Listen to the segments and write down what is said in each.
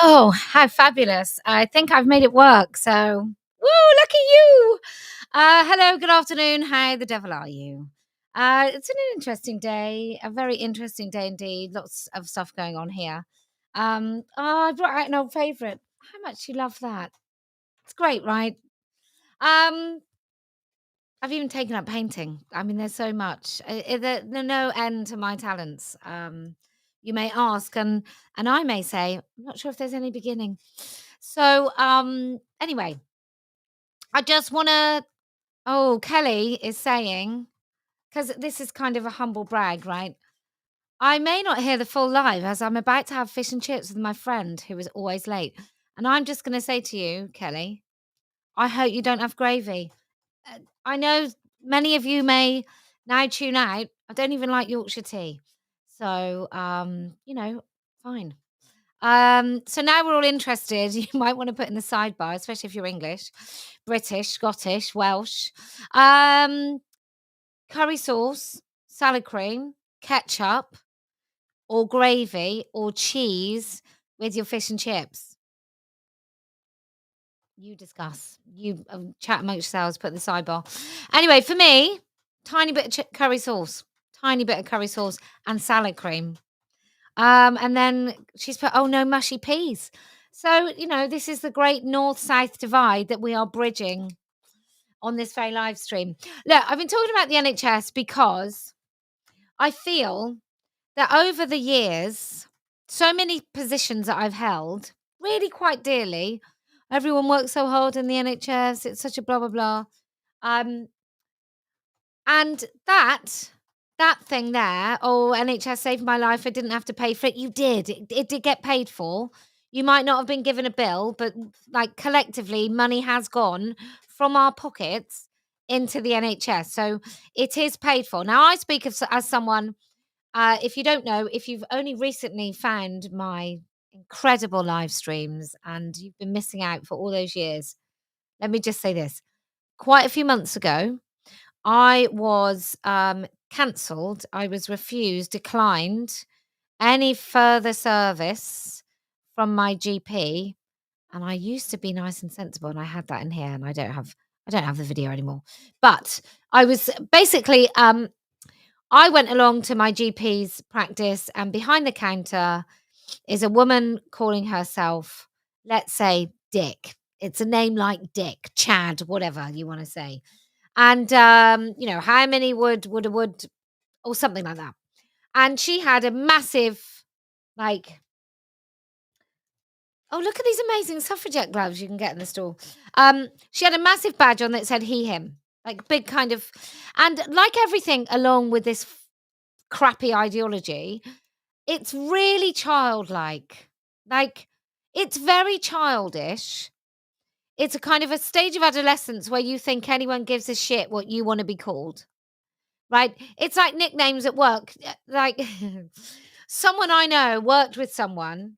Oh, how fabulous. I think I've made it work. So, woo, lucky you. Hello, good afternoon. How the devil are you? It's an interesting day, a very interesting day indeed. Lots of stuff going on here. I brought out an old favorite. How much you love that? It's great, right? Um, I've even taken up painting. I mean, there's so much. There's no end to my talents. You may ask, and I may say, I'm not sure if there's any beginning. So, anyway, I just want to. Oh, Kelly is saying because this is kind of a humble brag, right? I may not hear the full live as I'm about to have fish and chips with my friend who is always late, and I'm just going to say to you, Kelly, I hope you don't have gravy. I know many of you may now tune out. I don't even like Yorkshire tea. So, fine. So now we're all interested. You might want to put in the sidebar, especially if you're English, British, Scottish, Welsh. Um, Curry sauce, salad cream, ketchup, or gravy, or cheese with your fish and chips. You discuss. You chat amongst yourselves, put in the sidebar. Anyway, for me, tiny bit of curry sauce, tiny bit of curry sauce and salad cream. And then she's put, oh no, mushy peas. So, this is the great north south divide that we are bridging on this very live stream. Look, I've been talking about the NHS because I feel that over the years, so many positions that I've held really quite dearly. Everyone works so hard in the NHS. It's such a blah blah blah. Um, and that thing there, oh, NHS saved my life. I didn't have to pay for it. You did. It did get paid for. You might not have been given a bill, but like collectively, money has gone from our pockets into the NHS. So it is paid for. Now, I speak as someone if you don't know, if you've only recently found my incredible live streams and you've been missing out for all those years, let me just say this. Quite a few months ago, I was cancelled. I was refused, declined any further service from my GP. And I used to be nice and sensible, and I had that in here, and I don't have the video anymore. But I was basically I went along to my GP's practice, and behind the counter is a woman calling herself, let's say, Dick. It's a name like Dick, Chad, whatever you want to say. And how many would, or something like that. And she had a massive, like, Oh, look at these amazing suffragette gloves you can get in the store. She had a massive badge on that said he, him, like big kind of, and like everything along with this crappy ideology, it's really childlike. Like, it's very childish. It's a kind of a stage of adolescence where you think anyone gives a shit what you want to be called, right? It's like nicknames at work. Like, someone I know worked with someone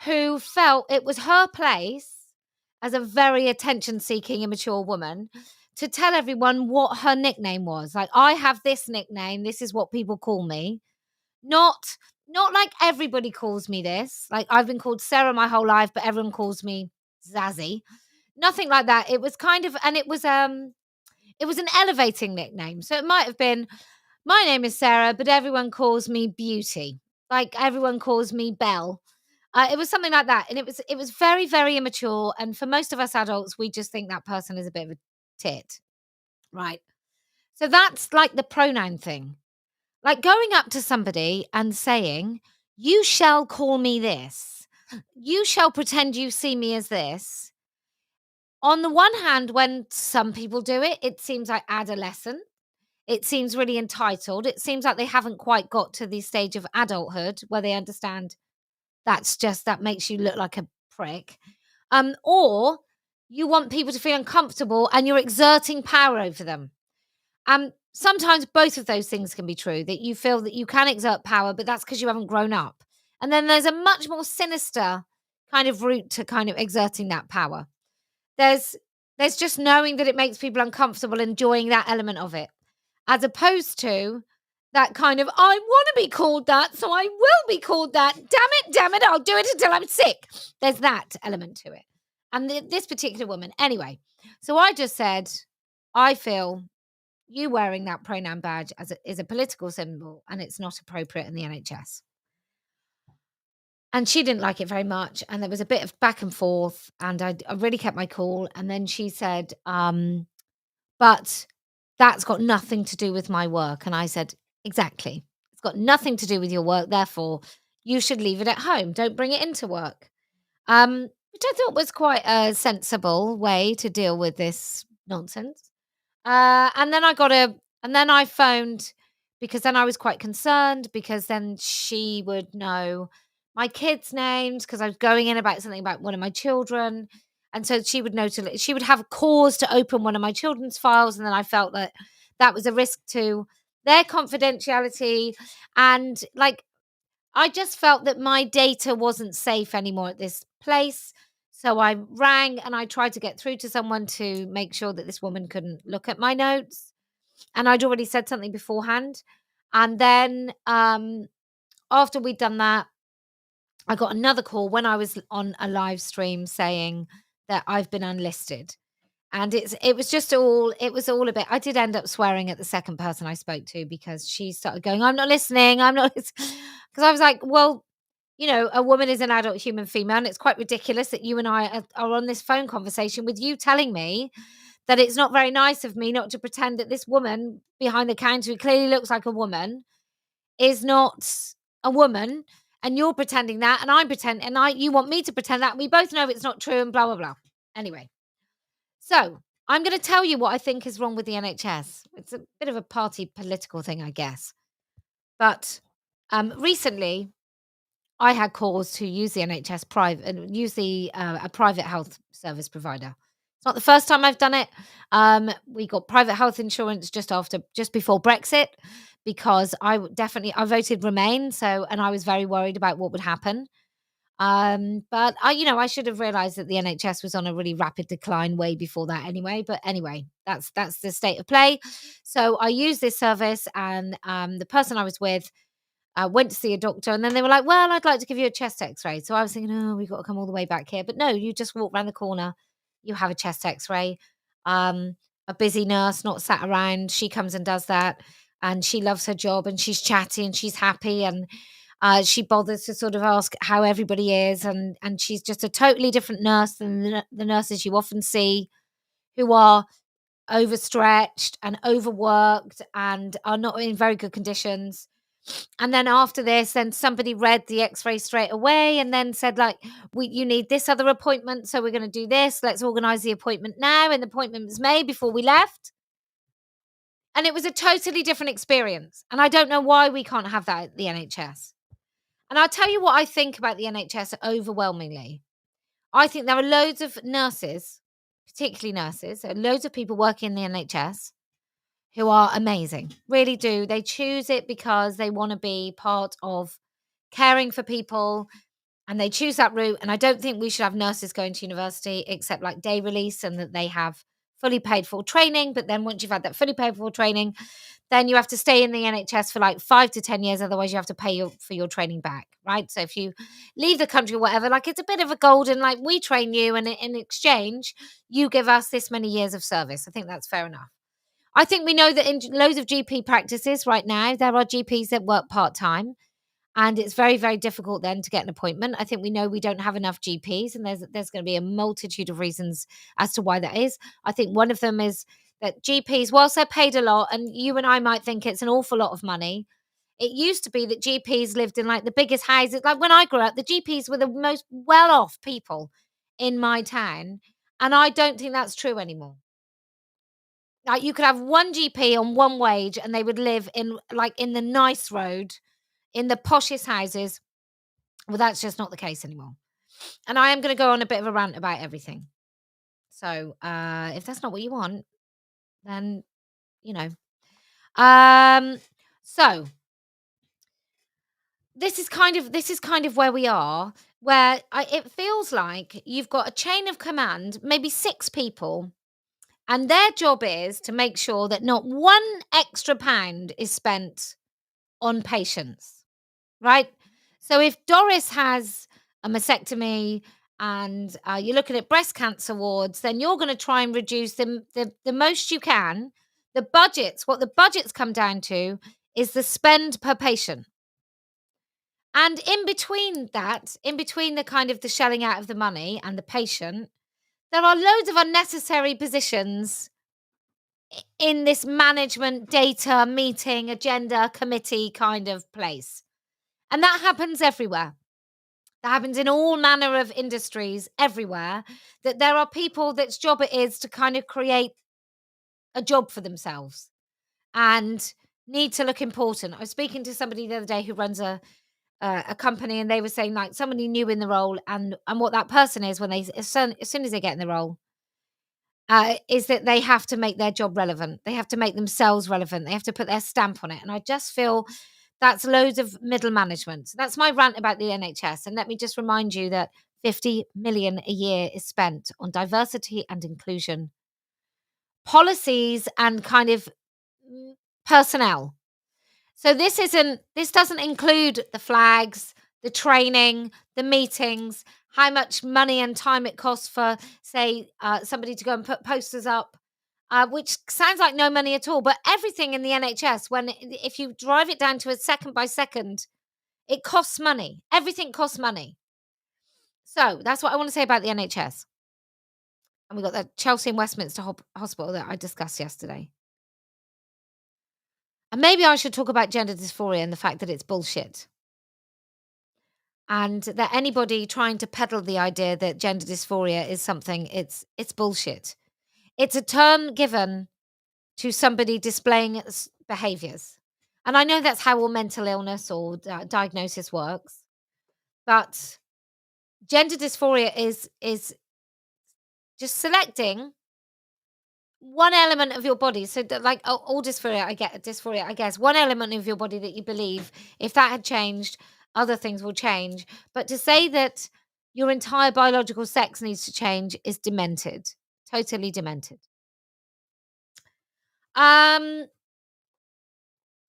who felt it was her place as a very attention seeking, immature woman to tell everyone what her nickname was. Like, I have this nickname. This is what people call me. Not not like everybody calls me this. Like, I've been called Sarah my whole life, but everyone calls me Zazzy. Nothing like that. It was kind of, and it was an elevating nickname. So it might have been, my name is Sarah, but everyone calls me Beauty. Like, everyone calls me Belle. It was something like that, and it was very, very immature. And for most of us adults, we just think that person is a bit of a tit, right? So that's like the pronoun thing. Like going up to somebody and saying, "You shall call me this. You shall pretend you see me as this." On the one hand, when some people do it, it seems like adolescent. It seems really entitled. It seems like they haven't quite got to the stage of adulthood where they understand that makes you look like a prick. Or you want people to feel uncomfortable and you're exerting power over them. Sometimes both of those things can be true, that you feel that you can exert power, but that's because you haven't grown up. And then there's a much more sinister kind of route to kind of exerting that power. There's there's just knowing that it makes people uncomfortable, enjoying that element of it, as opposed to that kind of, "I wanna be called that, so I will be called that. Damn it, I'll do it until I'm sick." There's that element to it. And this particular woman anyway, so I just said, "I feel you wearing that pronoun badge is a political symbol, and it's not appropriate in the NHS." And she didn't like it very much, and there was a bit of back and forth, and I really kept my cool, and then she said, "But that's got nothing to do with my work." And I said, "Exactly. It's got nothing to do with your work, therefore, you should leave it at home. Don't bring it into work." Which I thought was quite a sensible way to deal with this nonsense. And then I got a and then I phoned, because then I was quite concerned, because then she would know my kids' names, because I was going in about something about one of my children. And so she would know she would have a cause to open one of my children's files. And then I felt that that was a risk to their confidentiality. And like, I just felt that my data wasn't safe anymore at this place. So I rang and I tried to get through to someone to make sure that this woman couldn't look at my notes. And I'd already said something beforehand. And then after we'd done that, I got another call when I was on a live stream saying that I've been unlisted. And it was all a bit, I did end up swearing at the second person I spoke to, because she started going, "I'm not listening, I'm not," because I was like, "Well, a woman is an adult human female, and it's quite ridiculous that you and I are on this phone conversation with you telling me that it's not very nice of me not to pretend that this woman behind the counter, who clearly looks like a woman, is not a woman, and you're pretending that, and I'm pretending, and you want me to pretend that, and we both know it's not true, and blah blah blah." Anyway, so I'm going to tell you what I think is wrong with the NHS. It's a bit of a party political thing, I guess, but recently I had cause to use the NHS private and use a private health service provider. It's not the first time I've done it. We got private health insurance just before Brexit, because I voted Remain, and I was very worried about what would happen. But I should have realised that the NHS was on a really rapid decline way before that anyway. But anyway, that's the state of play. So I used this service, and the person I was with went to see a doctor, and then they were like, "Well, I'd like to give you a chest X-ray." So I was thinking, "Oh, we've got to come all the way back here." But no, you just walk around the corner, you have a chest X-ray. A busy nurse, not sat around. She comes and does that, and she loves her job, and she's chatty, and she's happy, and she bothers to sort of ask how everybody is, and she's just a totally different nurse than the nurses you often see, who are overstretched and overworked and are not in very good conditions. And then after this, then somebody read the X-ray straight away and then said, like, you need this other appointment, so we're going to do this. Let's organize the appointment now. And the appointment was made before we left. And it was a totally different experience. And I don't know why we can't have that at the NHS. And I'll tell you what I think about the NHS overwhelmingly. I think there are loads of nurses, particularly nurses, there are loads of people working in the NHS who are amazing. Really do. They choose it because they want to be part of caring for people and they choose that route. And I don't think we should have nurses going to university except like day release and that they have fully paid for training. But then once you've had that fully paid for training, then you have to stay in the NHS for like 5 to 10 years. Otherwise, you have to pay for your training back, right? So if you leave the country or whatever, like it's a bit of a golden, like we train you and in exchange, you give us this many years of service. I think that's fair enough. I think we know that in loads of GP practices right now, there are GPs that work part-time. And it's very, very difficult then to get an appointment. I think we know we don't have enough GPs, and there's going to be a multitude of reasons as to why that is. I think one of them is that GPs, whilst they're paid a lot, and you and I might think it's an awful lot of money, it used to be that GPs lived in like the biggest houses. Like when I grew up, the GPs were the most well-off people in my town, and I don't think that's true anymore. Like you could have one GP on one wage, and they would live in like in the nice road in the poshest houses. Well, that's just not the case anymore. And I am going to go on a bit of a rant about everything. So, if that's not what you want, then you know. Um, so this is kind of where we are, where it feels like you've got a chain of command, maybe 6 people, and their job is to make sure that not one extra pound is spent on patients. Right? So if Doris has a mastectomy and you're looking at breast cancer wards, then you're going to try and reduce the most you can. What the budgets come down to is the spend per patient. And in between that, in between the kind of the shelling out of the money and the patient, there are loads of unnecessary positions in this management, data, meeting, agenda, committee kind of place. And that happens everywhere. That happens in all manner of industries everywhere, that there are people that's job it is to kind of create a job for themselves and need to look important. I was speaking to somebody the other day who runs a company, and they were saying like somebody new in the role, and what that person is when they as soon as they get in the role, is that they have to make their job relevant. They have to make themselves relevant. They have to put their stamp on it. And I just feel that's loads of middle management. So that's my rant about the NHS. And let me just remind you that 50 million a year is spent on diversity and inclusion policies and kind of personnel. So this doesn't include the flags, the training, the meetings, how much money and time it costs for, say, somebody to go and put posters up, which sounds like no money at all. But everything in the NHS, if you drive it down to a second by second, it costs money. Everything costs money. So that's what I want to say about the NHS. And we've got the Chelsea and Westminster Hospital that I discussed yesterday. And maybe I should talk about gender dysphoria and the fact that it's bullshit. And that anybody trying to peddle the idea that gender dysphoria is something, it's bullshit. It's a term given to somebody displaying behaviors. And I know that's how all mental illness or diagnosis works. But gender dysphoria is just selecting one element of your body. So like all dysphoria, I guess one element of your body that you believe if that had changed, other things will change. But to say that your entire biological sex needs to change is demented. Totally demented. Um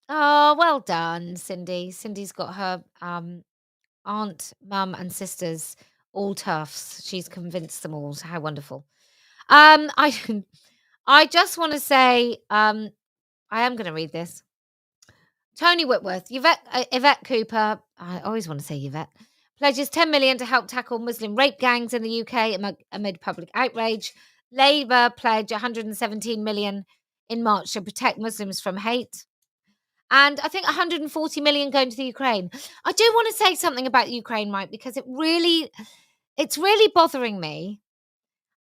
oh, well done, Cindy. Cindy's got her aunt, mum, and sisters all toughs. She's convinced them all. So how wonderful. I I just want to say, I am going to read this. Tony Whitworth, Yvette Cooper, I always want to say Yvette, pledges 10 million to help tackle Muslim rape gangs in the UK amid public outrage. Labour pledge 117 million in March to protect Muslims from hate. And I think 140 million going to the Ukraine. I do want to say something about Ukraine, right? Because it's really bothering me.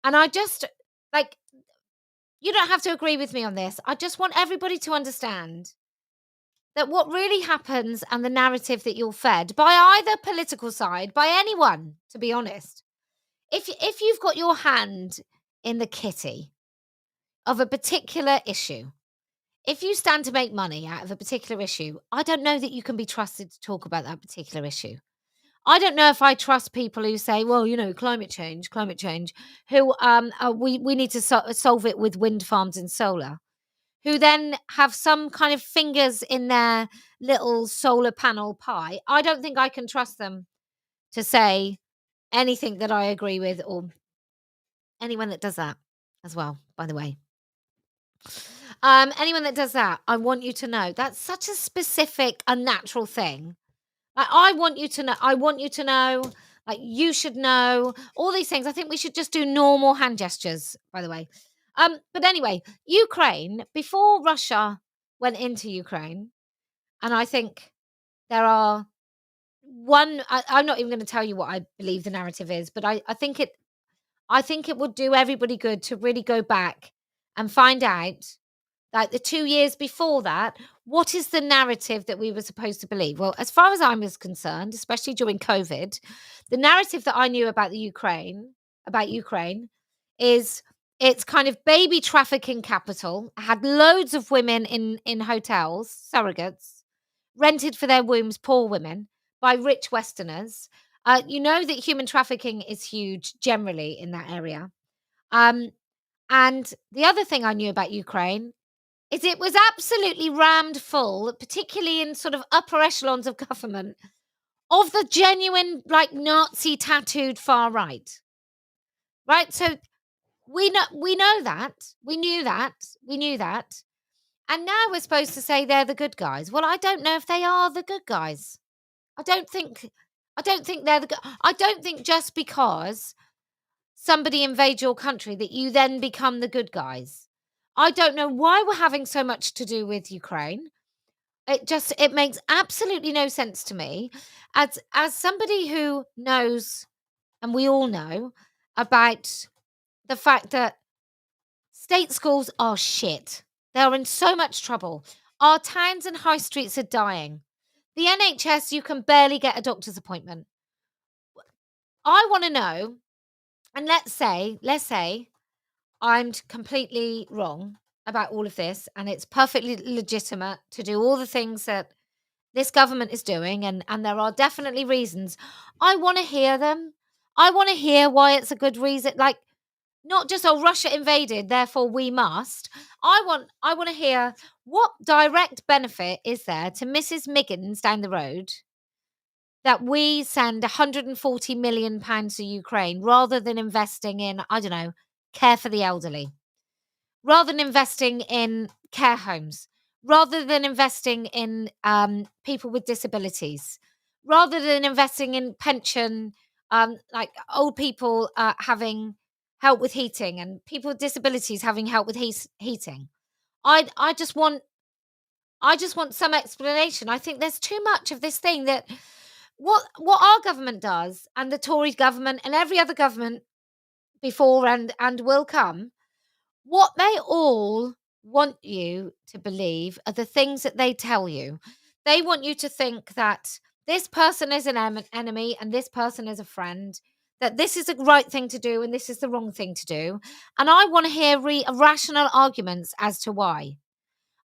And I just like, you don't have to agree with me on this. I just want everybody to understand that what really happens and the narrative that you're fed by either political side, by anyone, to be honest, if you've got your hand in the kitty of a particular issue, if you stand to make money out of a particular issue, I don't know that you can be trusted to talk about that particular issue. I don't know if I trust people who say, "Well, climate change," who we need to solve it with wind farms and solar, who then have some kind of fingers in their little solar panel pie. I don't think I can trust them to say anything that I agree with, or anyone that does that as well, by the way. Anyone that does that, I want you to know that's such a specific, unnatural thing. Like, I want you to know. I want you to know. Like, you should know all these things. I think we should just do normal hand gestures. By the way, but anyway, Ukraine, before Russia went into Ukraine, and I think there are one. I'm not even going to tell you what I believe the narrative is, but I think it. I think it would do everybody good to really go back and find out, like the 2 years before that, what is the narrative that we were supposed to believe? Well, as far as I was concerned, especially during COVID, the narrative that I knew about Ukraine, is it's kind of baby trafficking capital, had loads of women in hotels, surrogates, rented for their wombs, poor women, by rich Westerners. You know that human trafficking is huge generally in that area. Um, and the other thing I knew about Ukraine is it was absolutely rammed full, particularly in sort of upper echelons of government, of the genuine, like, Nazi tattooed far right. Right? So we know that. We knew that. We knew that. And now we're supposed to say they're the good guys. Well, I don't know if they are the good guys. I don't think they're the good. I don't think just because somebody invade your country that you then become the good guys. I don't know why we're having so much to do with Ukraine. It makes absolutely no sense to me. As somebody who knows, and we all know, about the fact that state schools are shit. They're in so much trouble. Our towns and high streets are dying. The NHS, you can barely get a doctor's appointment. I want to know, and let's say I'm completely wrong about all of this, and it's perfectly legitimate to do all the things that this government is doing, and there are definitely reasons. I want to hear them. I want to hear why it's a good reason. Like, not just, oh, Russia invaded, therefore we must. I want to hear what direct benefit is there to Mrs. Miggins down the road that we send 140 million pounds to Ukraine rather than investing in, I don't know, care for the elderly, rather than investing in care homes, rather than investing in people with disabilities, rather than investing in pension, like old people having help with heating and people with disabilities having help with heating. I just want some explanation. I think there's too much of this thing that what our government does, and the Tory government and every other government before and will come, what they all want you to believe are the things that they tell you. They want you to think that this person is an enemy and this person is a friend, that this is the right thing to do and this is the wrong thing to do. And I want to hear rational arguments as to why.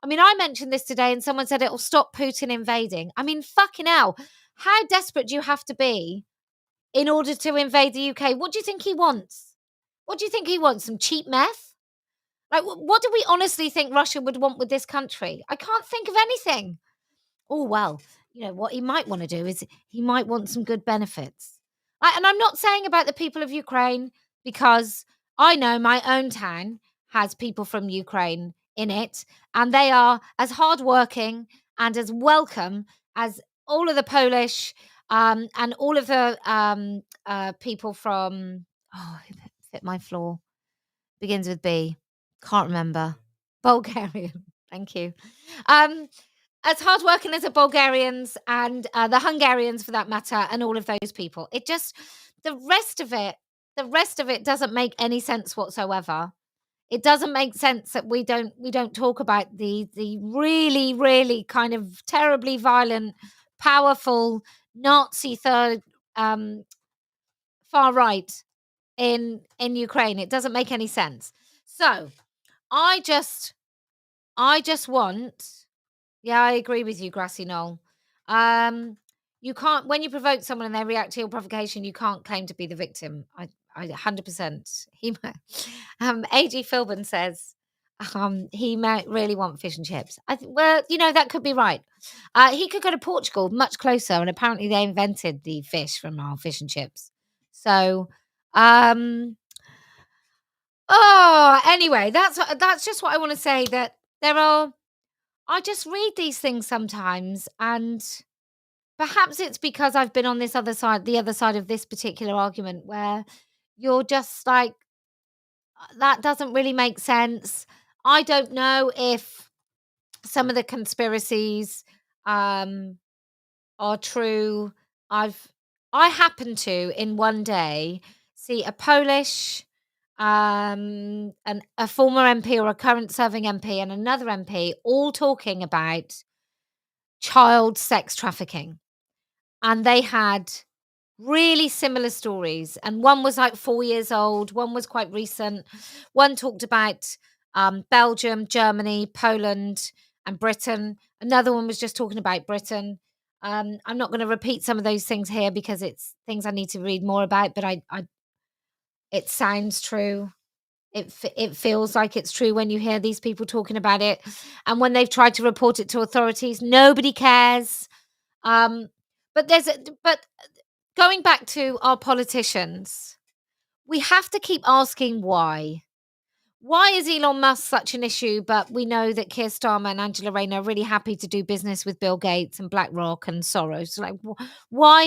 I mean, I mentioned this today and someone said it'll stop Putin invading. I mean, fucking hell. How desperate do you have to be in order to invade the UK? What do you think he wants? What do you think he wants? Some cheap meth? Like, what do we honestly think Russia would want with this country? I can't think of anything. Oh, well, what he might want to do is he might want some good benefits. And I'm not saying about the people of Ukraine, because I know my own town has people from Ukraine in it, and they are as hardworking and as welcome as all of the Polish and all of the people from, oh, who fit my floor, begins with B. Can't remember. Bulgarian. Thank you. Um, as hardworking as the Bulgarians and, the Hungarians for that matter, and all of those people. It just the rest of it the rest of it doesn't make any sense whatsoever. It doesn't make sense that we don't talk about the really, really kind of terribly violent, powerful Nazi third, um, far right in Ukraine. It doesn't make any sense. So, I just I just want yeah, I agree with you, Grassy Knoll. Um, you can't when you provoke someone and they react to your provocation, you can't claim to be the victim. I 100%. AG Philbin says, he might really want fish and chips. Well, that could be right. He could go to Portugal, much closer, and apparently they invented the fish from our fish and chips. So, um, anyway, that's just what I want to say. That there are I just read these things sometimes, and perhaps it's because I've been on the other side of this particular argument where you're just like, that doesn't really make sense. I don't know if some of the conspiracies um, are true. I've I happened to in one day see a Polish and a former MP or a current serving MP and another MP all talking about child sex trafficking, and they had really similar stories, and one was like 4 years old, one was quite recent. One talked about, Belgium, Germany, Poland, and Britain. Another one was just talking about Britain. I'm not gonna repeat some of those things here because it's things I need to read more about, but I it sounds true. It feels like it's true when you hear these people talking about it, and when they've tried to report it to authorities, nobody cares. Um, but going back to our politicians, we have to keep asking why. Why is Elon Musk such an issue? But we know that Keir Starmer and Angela Rayner are really happy to do business with Bill Gates and BlackRock and Soros. Like, why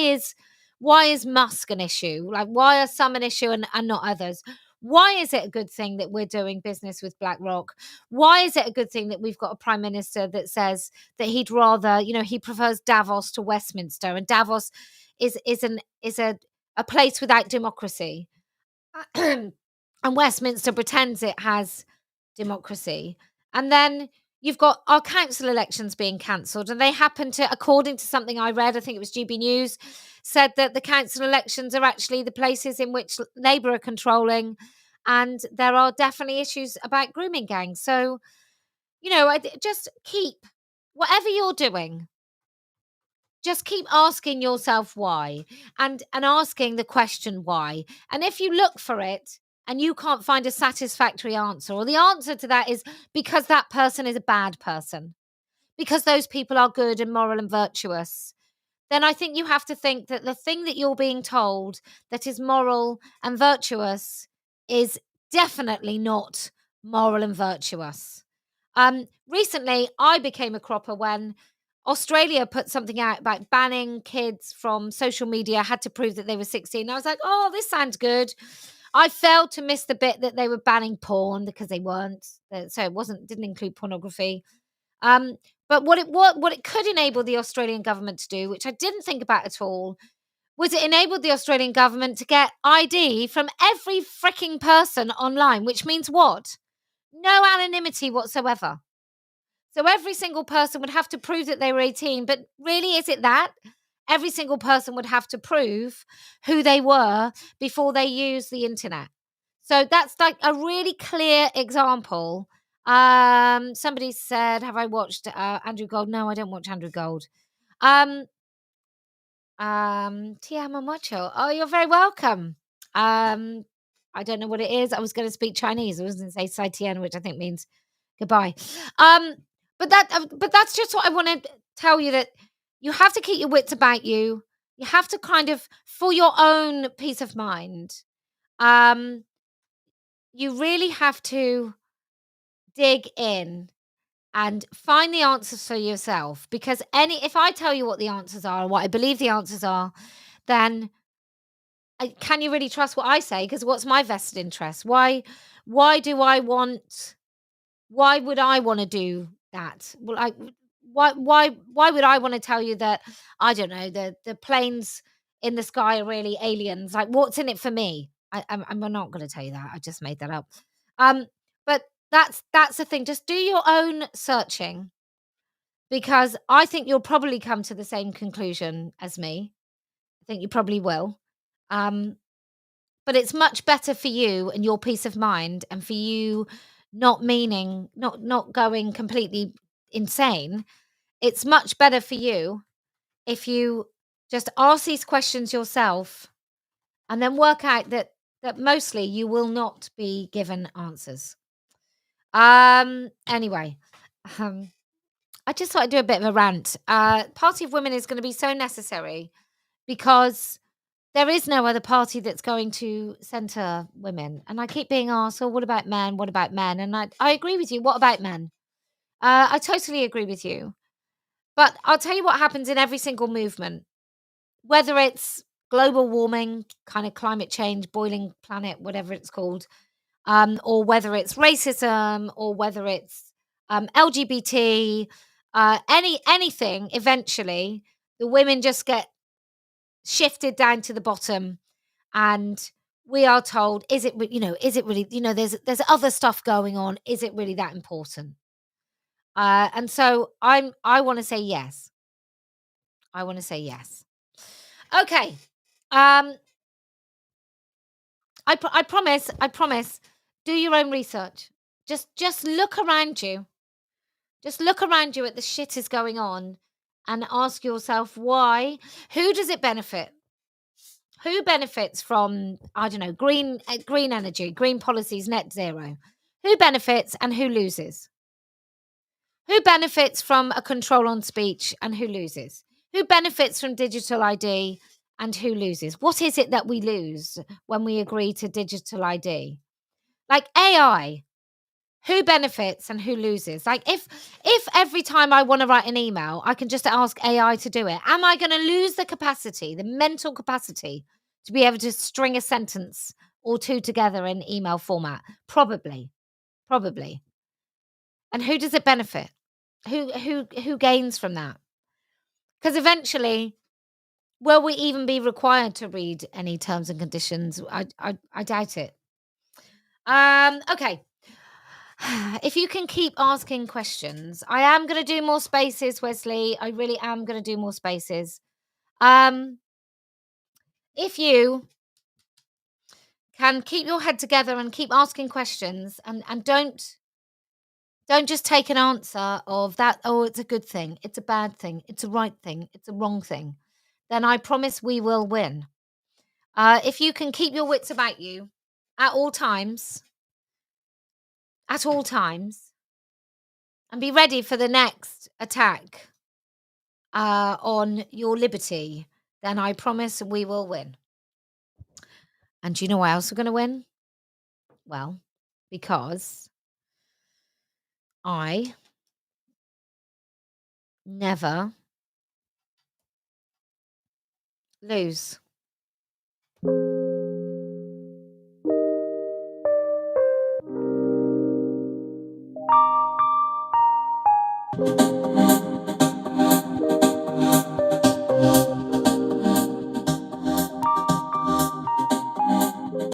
is Musk an issue? Like, why are some an issue and not others? Why is it a good thing that we're doing business with BlackRock? Why is it a good thing that we've got a prime minister that says that he'd rather, he prefers Davos to Westminster, and Davos is a place without democracy. And Westminster pretends it has democracy. And then you've got our council elections being cancelled, and they happen to, according to something I read, I think it was GB News, said that the council elections are actually the places in which Labour are controlling, and there are definitely issues about grooming gangs. So, just keep whatever you're doing, just keep asking yourself why, and asking the question why. And if you look for it and you can't find a satisfactory answer, or the answer to that is because that person is a bad person, because those people are good and moral and virtuous, then I think you have to think that the thing that you're being told that is moral and virtuous is definitely not moral and virtuous. Recently, I became a cropper when Australia put something out about banning kids from social media, had to prove that they were 16. I was like, oh, this sounds good. I failed to miss the bit that they were banning porn because they weren't. So didn't include pornography. Um, but what it could enable the Australian government to do, which I didn't think about at all, was it enabled the Australian government to get ID from every freaking person online, which means what? No anonymity whatsoever. So every single person would have to prove that they were 18, but really, is it that? Every single person would have to prove who they were before they use the internet. So that's like a really clear example. Somebody said, "Have I watched Andrew Gold?" No, I don't watch Andrew Gold. Um, Te amo mucho. Oh, you're very welcome. Um, I don't know what it is. I was going to speak Chinese. I was going to say "sai tian," which I think means goodbye. Um, but that's just what I want to tell you, that you have to keep your wits about you. You have to kind of, for your own peace of mind, um, you really have to dig in and find the answers for yourself. Because if I tell you what the answers are and what I believe the answers are, then can you really trust what I say? Because what's my vested interest? Why do I want? Why would I want to do that? Well, why would I wanna tell you that, I don't know, the planes in the sky are really aliens? Like, what's in it for me? I'm not gonna tell you that, I just made that up. Um, but that's the thing, just do your own searching, because I think you'll probably come to the same conclusion as me. I think you probably will. Um, but it's much better for you and your peace of mind, and for you not going completely insane. It's much better for you if you just ask these questions yourself, and then work out that mostly you will not be given answers. Anyway, um, I just thought I'd do a bit of a rant. Party of Women is going to be so necessary, because there is no other party that's going to centre women. And I keep being asked, "Oh, what about men? What about men?" And I agree with you. What about men? I totally agree with you. But I'll tell you what happens in every single movement, whether it's global warming, kind of climate change, boiling planet, whatever it's called, or whether it's racism, or whether it's LGBT, anything. Eventually, the women just get shifted down to the bottom, and we are told, "Is it? Is it really? There's other stuff going on. Is it really that important?" And so I want to say yes. I want to say yes. Okay. Um, I promise. I promise. Do your own research. Just look around you. Just look around you at the shit is going on, and ask yourself why. Who does it benefit? Who benefits from, I don't know, green energy, green policies, net zero? Who benefits and who loses? Who benefits from a control on speech and who loses? Who benefits from digital ID and who loses? What is it that we lose when we agree to digital ID? Like AI, who benefits and who loses? Like, if every time I want to write an email, I can just ask AI to do it, am I going to lose the capacity, the mental capacity, to be able to string a sentence or two together in email format? Probably, probably. And who does it benefit? Who gains from that? Because eventually, will we even be required to read any terms and conditions? I doubt it. Okay. If you can keep asking questions, I am going to do more spaces, Wesley. I really am going to do more spaces. Um, if you can keep your head together and keep asking questions, and don't just take an answer of that, oh, it's a good thing, it's a bad thing, it's a right thing, it's a wrong thing, then I promise we will win. If you can keep your wits about you at all times, at all times, and be ready for the next attack on your liberty, then I promise we will win. And do you know why else we're going to win? Well, because I never lose.